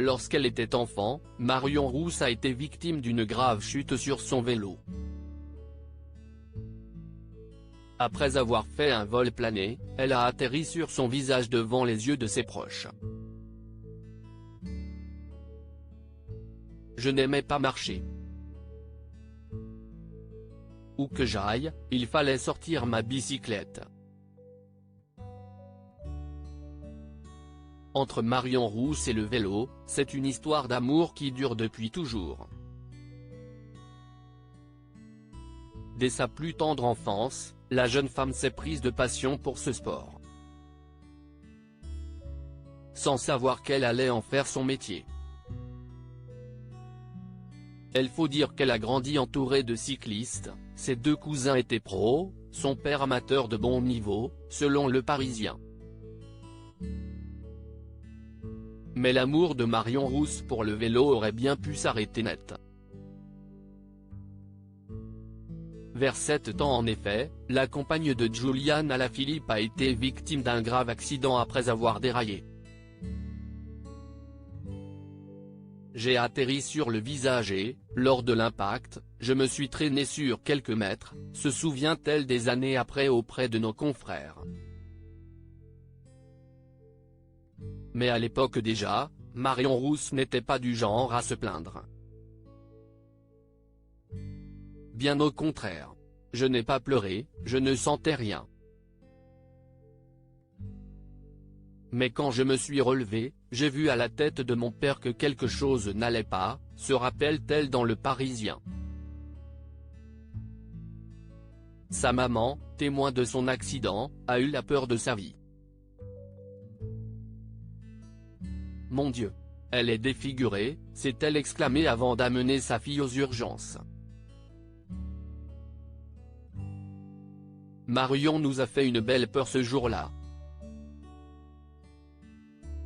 Lorsqu'elle était enfant, Marion Rousse a été victime d'une grave chute sur son vélo. Après avoir fait un vol plané, elle a atterri sur son visage devant les yeux de ses proches. Je n'aimais pas marcher. Où que j'aille, il fallait sortir ma bicyclette. Entre Marion Rousse et le vélo, c'est une histoire d'amour qui dure depuis toujours. Dès sa plus tendre enfance, la jeune femme s'est prise de passion pour ce sport. Sans savoir qu'elle allait en faire son métier. Il faut dire qu'elle a grandi entourée de cyclistes, ses deux cousins étaient pros, son père amateur de bon niveau, selon Le Parisien. Mais l'amour de Marion Rousse pour le vélo aurait bien pu s'arrêter net. Vers 7 ans en effet, la compagne de Julian Alaphilippe a été victime d'un grave accident après avoir déraillé. J'ai atterri sur le visage et, lors de l'impact, je me suis traîné sur quelques mètres, se souvient-elle des années après auprès de nos confrères. Mais à l'époque déjà, Marion Rousse n'était pas du genre à se plaindre. Bien au contraire. Je n'ai pas pleuré, je ne sentais rien. Mais quand je me suis relevé, j'ai vu à la tête de mon père que quelque chose n'allait pas, se rappelle-t-elle dans Le Parisien. Sa maman, témoin de son accident, a eu la peur de sa vie. Mon Dieu! Elle est défigurée, s'est-elle exclamée avant d'amener sa fille aux urgences. Marion nous a fait une belle peur ce jour-là.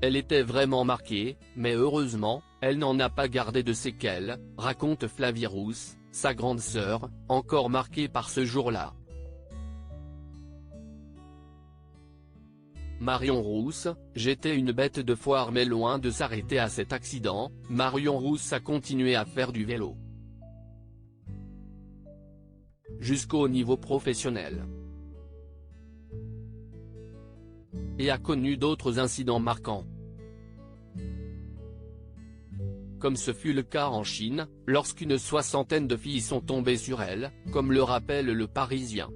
Elle était vraiment marquée, mais heureusement, elle n'en a pas gardé de séquelles, raconte Flavie Rousse, sa grande sœur, encore marquée par ce jour-là. Marion Rousse, j'étais une bête de foire mais loin de s'arrêter à cet accident, Marion Rousse a continué à faire du vélo. Jusqu'au niveau professionnel. Et a connu d'autres incidents marquants. Comme ce fut le cas en Chine, lorsqu'une soixantaine de filles sont tombées sur elle, comme le rappelle Le Parisien.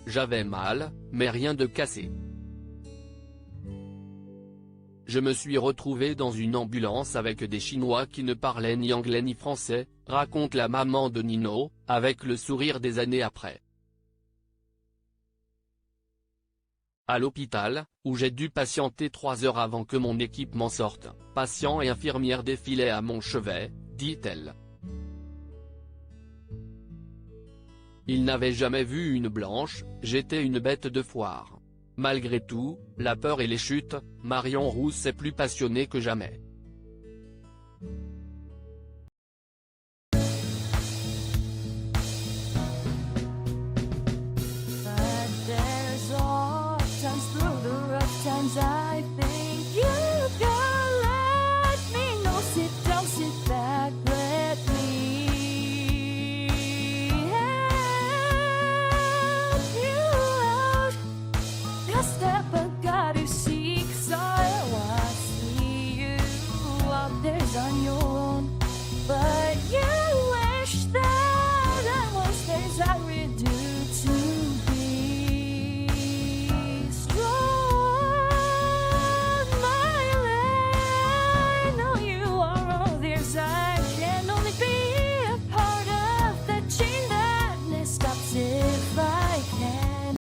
J'avais mal, mais rien de cassé. Je me suis retrouvé dans une ambulance avec des Chinois qui ne parlaient ni anglais ni français, raconte la maman de Nino, avec le sourire des années après. À l'hôpital, où j'ai dû patienter 3 heures avant que mon équipe m'en sorte, patients et infirmières défilaient à mon chevet, dit-elle. Ils n'avaient jamais vu une blanche, j'étais une bête de foire. Malgré tout, la peur et les chutes, Marion Rousse est plus passionnée que jamais.